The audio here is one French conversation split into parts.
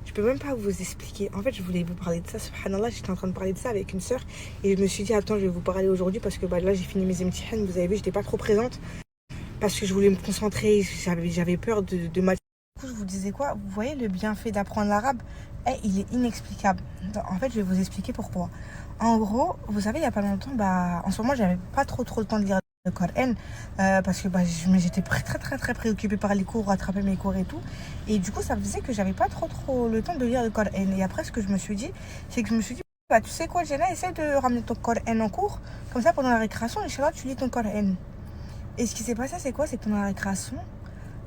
Je peux même pas vous expliquer. En fait, je voulais vous parler de ça. Subhanallah, j'étais en train de parler de ça avec une sœur. Et je me suis dit, attends, je vais vous parler aujourd'hui parce que là, j'ai fini mes imtihans. Vous avez vu, j'étais pas trop présente. Parce que je voulais me concentrer. J'avais peur de mal. Du coup, je vous disais quoi? Vous voyez, le bienfait d'apprendre l'arabe, il est inexplicable. En fait, je vais vous expliquer pourquoi. En gros, vous savez, il y a pas longtemps, en ce moment, j'avais pas trop le temps de lire le Coran parce que j'étais très préoccupée par les cours, rattraper mes cours et tout. Et du coup, ça faisait que j'avais pas trop le temps de lire le Coran. Et après, ce que je me suis dit, c'est que je me suis dit, tu sais quoi, Jenna, essaie de ramener ton Coran en cours. Comme ça, pendant la récréation, Inch'Allah, tu lis ton Coran. Et ce qui s'est passé, c'est quoi? C'est que pendant la récréation,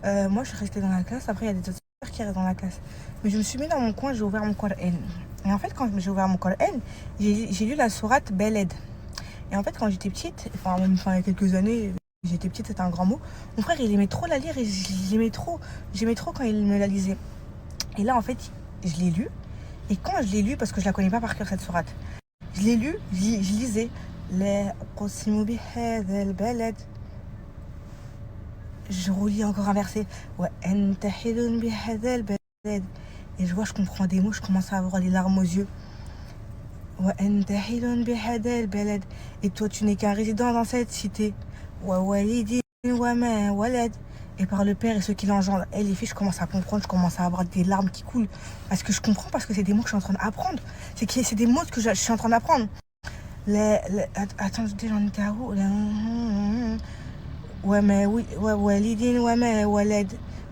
moi, je suis restée dans la classe. Après, il y a des autres sœurs qui restent dans la classe. Mais je me suis mis dans mon coin, j'ai ouvert mon Coran. Et en fait, quand j'ai ouvert mon Coran, j'ai lu la sourate Beled. Et en fait, quand j'étais petite, il y a quelques années, j'étais petite, c'était un grand mot. Mon frère, il aimait trop la lire et j'aimais trop quand il me la lisait. Et là, en fait, je l'ai lu. Et quand je l'ai lu, parce que je la connais pas par cœur, cette sourate, je l'ai lu, je lisais. Je relis encore un verset. Et je vois, je comprends des mots, je commence à avoir des larmes aux yeux. Et toi, tu n'es qu'un résident dans cette cité. Et par le Père et ceux qui l'engendrent. Et les filles, je commence à comprendre, je commence à avoir des larmes qui coulent. Parce que je comprends, parce que c'est des mots que je suis en train d'apprendre. C'est des mots que je suis en train d'apprendre. Attends, j'en étais à où?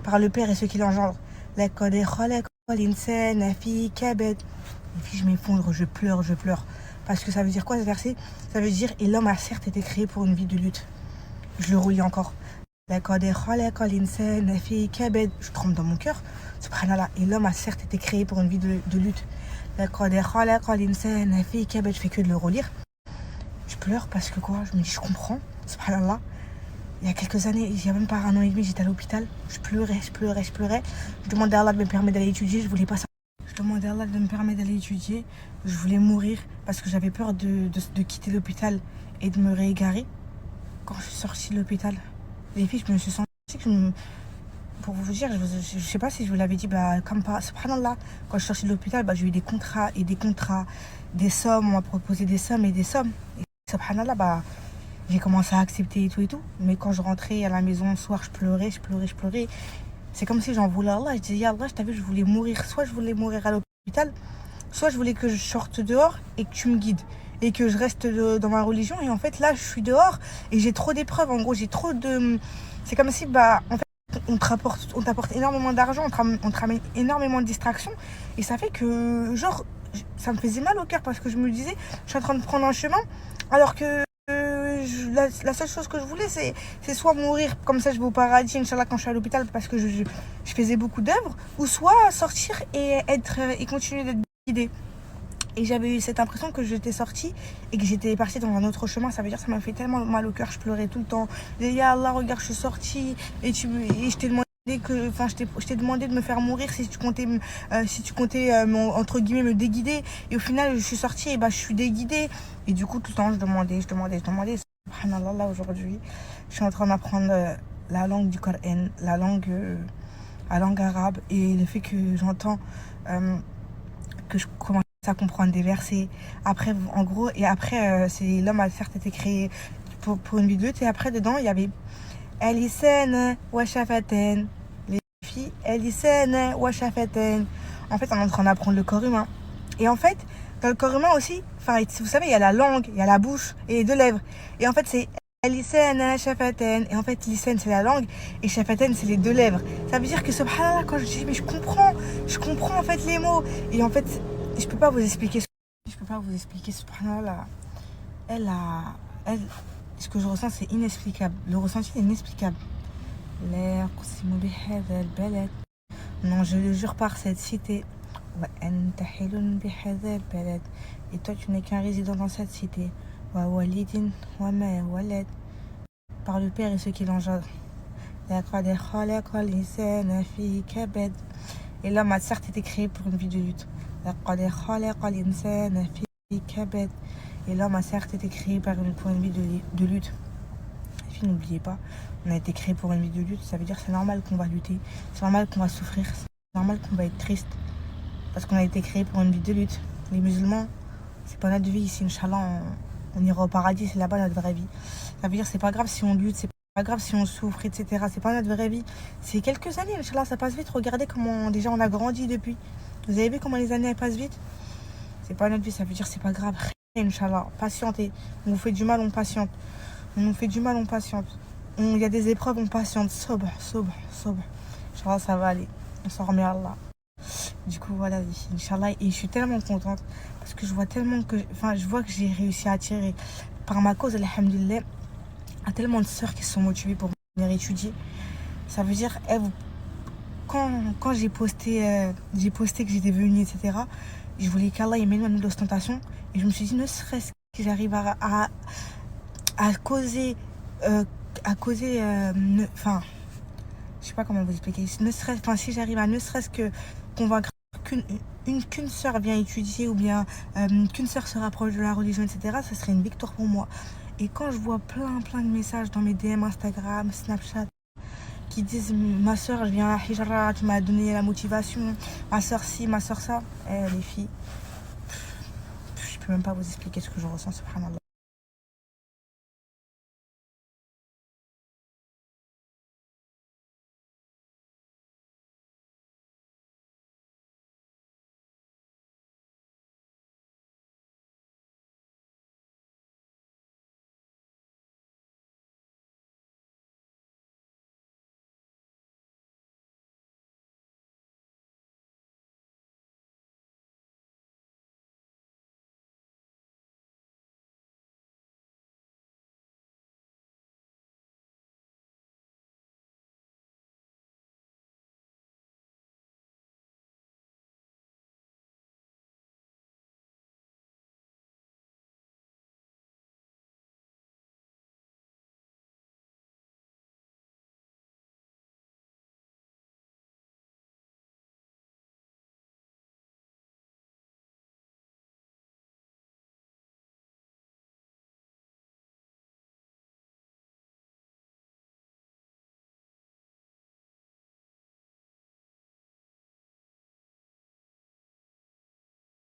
Par le Père et ceux qui l'engendrent. Les filles, je m'effondre, je pleure. Parce que ça veut dire quoi ce verset? Ça veut dire, et l'homme a certes été créé pour une vie de lutte. Je le relis encore. Je tremble dans mon cœur. Subhanallah. Et l'homme a certes été créé pour une vie de lutte. Je fais que de le relire. Je pleure parce que quoi? Je me dis, je comprends. Subhanallah. Il y a quelques années, il y a même pas 1 an et demi, j'étais à l'hôpital. Je pleurais. Je demandais à Allah de me permettre d'aller étudier. Je voulais pas ça. Je demandais à Allah de me permettre d'aller étudier. Je voulais mourir parce que j'avais peur de quitter l'hôpital et de me réégarer. Quand je suis sortie de l'hôpital, les filles, je me suis sentie pour vous dire, je sais pas si je vous l'avais dit, comme pas, subhanallah, quand je suis sortie de l'hôpital, j'ai eu des contrats, des sommes, on m'a proposé des sommes. Et subhanallah, j'ai commencé à accepter et tout. Mais quand je rentrais à la maison le soir, je pleurais. C'est comme si j'en voulais à Allah. Je disais, ya Allah, je t'avais vu, je voulais mourir. Soit je voulais mourir à l'hôpital, soit je voulais que je sorte dehors et que tu me guides. Et que je reste dans ma religion. Et en fait, là, je suis dehors et j'ai trop d'épreuves. En gros, j'ai trop de... C'est comme si, en fait, on t'apporte énormément d'argent, on te ramène énormément de distractions. Et ça fait que, ça me faisait mal au cœur parce que je me disais, je suis en train de prendre un chemin alors que la seule chose que je voulais, c'est soit mourir, comme ça je vais au paradis, Inch'Allah, quand je suis à l'hôpital, parce que je faisais beaucoup d'œuvres, ou soit sortir et continuer d'être guidée. Et j'avais eu cette impression que j'étais sortie et que j'étais partie dans un autre chemin. Ça veut dire que ça m'a fait tellement mal au cœur, je pleurais tout le temps. Et ya Allah, regarde, je suis sortie et je t'ai demandé je t'ai demandé de me faire mourir si tu comptais entre guillemets me déguider. Et au final, je suis sortie et je suis déguidée. Et du coup, tout le temps, je demandais. Subhanallah, là, aujourd'hui, je suis en train d'apprendre la langue du Coran, la langue arabe. Et le fait que j'entends que je commence à comprendre des versets. Après, en gros, c'est l'homme a certes été créé pour une vie de lutte. Et après, dedans, il y avait Elisene wa shafaten. Les filles, Elisene wa shafaten. En fait, on est en train d'apprendre le corps humain. Et en fait, dans le corps humain aussi, vous savez, il y a la langue, il y a la bouche et les 2 lèvres. Et en fait, c'est Elisene shafaten. Et en fait, Lisen, c'est la langue et shafaten, c'est les 2 lèvres. Ça veut dire que, subhanallah, quand je dis, mais je comprends en fait les mots. Et en fait, je peux pas vous expliquer, subhanallah. Ce que je ressens, c'est inexplicable. Le ressenti est inexplicable. Non, je le jure par cette cité. Et toi, tu n'es qu'un résident dans cette cité. Par le Père et ceux qui l'engendrent. Et l'homme a certes été créé pour une vie de lutte. Et l'homme a certes été créé pour une vie de lutte. Les filles, n'oubliez pas, on a été créé pour une vie de lutte. Ça veut dire que c'est normal qu'on va lutter. C'est normal qu'on va souffrir. C'est normal qu'on va être triste. parce qu'on a été créé pour une vie de lutte. Les musulmans, c'est pas notre vie ici, Inch'Allah, on ira au paradis, c'est là-bas notre vraie vie. Ça veut dire c'est pas grave si on lutte, c'est pas grave si on souffre, etc. C'est pas notre vraie vie. C'est quelques années, Inch'Allah, ça passe vite. Regardez comment déjà on a grandi depuis. Vous avez vu comment les années elles passent vite? C'est pas notre vie, ça veut dire c'est pas grave. Inch'Allah, patientez. On vous fait du mal, on patiente. On nous fait du mal, on patiente. Il y a des épreuves, on patiente. Sobre. Inch'Allah, ça va aller. On s'en remet à Allah. Du coup, voilà, Inch'Allah. Et je suis tellement contente parce que je vois tellement que... Enfin, je vois que j'ai réussi à attirer par ma cause, alhamdoulilah, à tellement de sœurs qui sont motivées pour venir étudier. Ça veut dire, quand j'ai posté que j'étais venue, etc., je voulais qu'Allah m'éloigne de l'ostentation. Et je me suis dit, ne serait-ce que j'arrive à causer... enfin, je sais pas comment vous expliquer. Si j'arrive à ne serait-ce que convaincre qu'une sœur vient étudier ou bien qu'une sœur se rapproche de la religion, etc., ça serait une victoire pour moi. Et quand je vois plein de messages dans mes DM Instagram, Snapchat, qui disent ma soeur, je viens à Hijra, tu m'as donné la motivation, ma soeur ci, ma soeur ça, les filles, je peux même pas vous expliquer ce que je ressens, subhanallah.